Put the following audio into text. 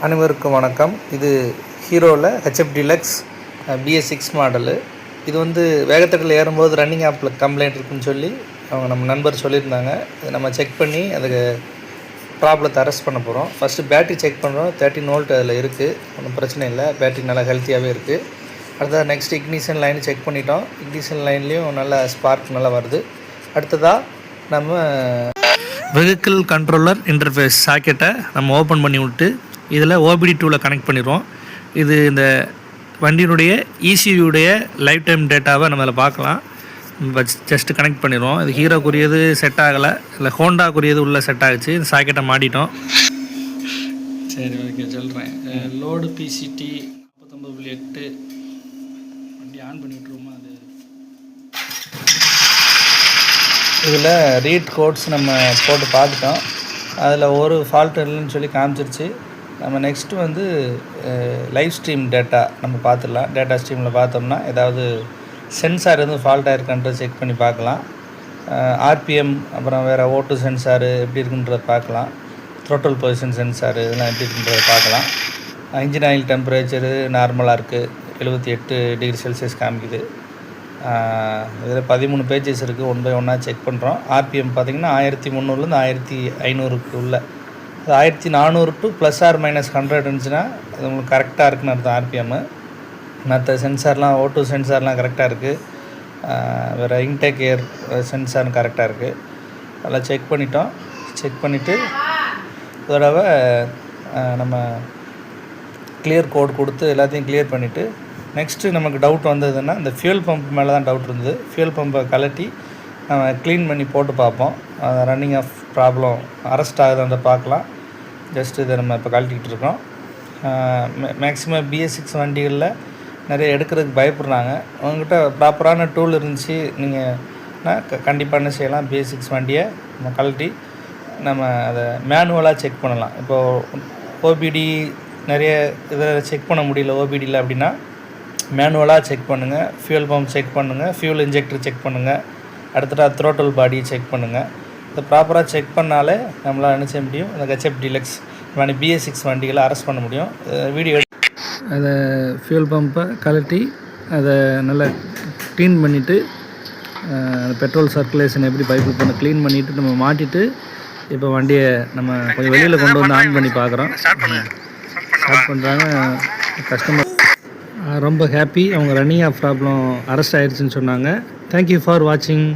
அனைவருக்கும் வணக்கம். இது ஹீரோவில் ஹெச்எஃப் டீலக்ஸ் BS6 மாடலு. இது வந்து வேகத்தட்டில் ஏறும்போது ரன்னிங் ஆப்பில் கம்ப்ளைண்ட் இருக்குன்னு சொல்லி அவங்க நம்ம நண்பர் சொல்லியிருந்தாங்க. இதை நம்ம செக் பண்ணி அதுக்கு ப்ராப்ளத்தை அரெஸ்ட் பண்ண போகிறோம். ஃபஸ்ட்டு பேட்ரி செக் பண்ணுறோம். 13 வோல்ட் அதில் இருக்குது, ஒன்றும் பிரச்சனை இல்லை. பேட்ரி நல்லா ஹெல்த்தியாகவே இருக்குது. அடுத்ததாக நெக்ஸ்ட் இக்னிஷன் லைன் செக் பண்ணிட்டோம். இக்னிஷன் லைன்லேயும் நல்லா ஸ்பார்க் நல்லா வருது. அடுத்ததாக நம்ம வெஹிக்கிள் கண்ட்ரோலர் இன்டர்ஃபேஸ் சாக்கெட்டை நம்ம ஓப்பன் பண்ணி விட்டு இதில் OBD2வில் கனெக்ட் பண்ணிடுவோம். இது இந்த வண்டியினுடைய ECUடைய லைஃப் டைம் டேட்டாவை நம்ம அதில் பார்க்கலாம். ஜஸ்ட்டு கனெக்ட் பண்ணிடுவோம். இது ஹீரோக்குரியது செட் ஆகலை, இல்லை ஹோண்டாக்குரியது உள்ளே செட் ஆகிடுச்சு. இந்த சாக்கெட்டை மாட்டிட்டோம். சரி, ஓகே சொல்கிறேன். லோடு PCT 49.8 வண்டி ஆன் பண்ணி விட்ருவோமா? அது இதில் ரீட் கோட்ஸ் நம்ம போட்டு பார்த்துட்டோம். அதில் ஒரு ஃபால்ட் இல்லைன்னு சொல்லி காமிச்சிருச்சு. நம்ம நெக்ஸ்ட்டு வந்து லைவ் ஸ்ட்ரீம் டேட்டா நம்ம பார்த்துடலாம். டேட்டா ஸ்ட்ரீமில் பார்த்தோம்னா ஏதாவது சென்சார் எதுவும் ஃபால்ட் ஆகிருக்கான்றது செக் பண்ணி பார்க்கலாம். RPM, அப்புறம் வேறு O2 சென்சாரு எப்படி இருக்குன்றதை பார்க்கலாம். த்ரோட்டல் பொசிஷன் சென்சாரு இதெல்லாம் எப்படி இருக்குன்றதை பார்க்கலாம். இன்ஜின் ஆயில் டெம்பரேச்சரு நார்மலாக இருக்குது, 78 டிகிரி செல்சியஸ் காமிக்குது. இதில் 13 பேஜஸ் இருக்குது. 1 by 1 செக் பண்ணுறோம். RPM பார்த்திங்கன்னா 1300லேருந்து 1500க்கு உள்ள, அது 1400 to +or-100 இருந்துச்சுன்னா அது உங்களுக்கு கரெக்டாக இருக்குன்னு அர்த்தம். RPM மற்ற சென்சார்லாம் O2 சென்சார்லாம் கரெக்டாக இருக்குது. வேறு இன்டேக் ஏர் சென்சாரும் கரெக்டாக இருக்குது. அதெல்லாம் செக் பண்ணிட்டோம். செக் பண்ணிவிட்டு தடவை நம்ம கிளியர் கோட் கொடுத்து எல்லாத்தையும் கிளியர் பண்ணிவிட்டு நெக்ஸ்ட்டு நமக்கு டவுட் வந்ததுன்னா இந்த ஃபியூல் பம்ப் மேலே தான் டவுட் இருந்தது. ஃபியூல் பம்பை கலட்டி நம்ம க்ளீன் பண்ணி போட்டு பார்ப்போம். ரன்னிங் ஆஃப் ப்ராப்ளம் அரெஸ்ட் ஆகுதுன்ற பார்க்கலாம். ஜஸ்ட் இதை நம்ம இப்போ கழட்டிக்கிட்டு இருக்கோம். மேக்ஸிமம் BS6 வண்டிகளில் நிறைய எடுக்கிறதுக்கு பயப்படுறாங்க. உங்கள்கிட்ட ப்ராப்பரான டூல் இருந்துச்சு நீங்கள் கண்டிப்பாக என்ன செய்யலாம், BS6 வண்டியை நம்ம கழட்டி நம்ம அதை மேனுவலாக செக் பண்ணலாம். இப்போது OBD நிறைய இதை செக் பண்ண முடியல OBDயில் அப்படின்னா மேனுவலாக செக் பண்ணுங்கள். ஃபியூல் பம்ப் செக் பண்ணுங்கள், ஃபியூல் இன்ஜெக்டர் செக் பண்ணுங்கள், அடுத்ததாக த்ரோட்டல் பாடியை செக் பண்ணுங்கள். இதை ப்ராப்பராக செக் பண்ணாலே நம்மளால் என்ன செய்ய முடியும், இந்த HF டீலக்ஸ் BS6 வண்டிகளை அரெஸ்ட் பண்ண முடியும். வீடியோ அதை ஃபியூல் பம்பை கழட்டி அதை நல்லா க்ளீன் பண்ணிவிட்டு பெட்ரோல் சர்க்குலேஷன் எப்படி பைப்பு பண்ண க்ளீன் பண்ணிவிட்டு நம்ம மாட்டிட்டு இப்போ வண்டியை நம்ம கொஞ்சம் வெளியில் கொண்டு வந்து ஆன் பண்ணி பார்க்குறோம். ஸ்டார்ட் பண்ணுறாங்க. கஸ்டமர் ரொம்ப ஹாப்பி. அவங்க ரன்னிங் ஆஃப் ப்ராப்ளம் அரெஸ்ட் ஆகிடுச்சின்னு சொன்னாங்க. தேங்க்யூ ஃபார் வாட்சிங்.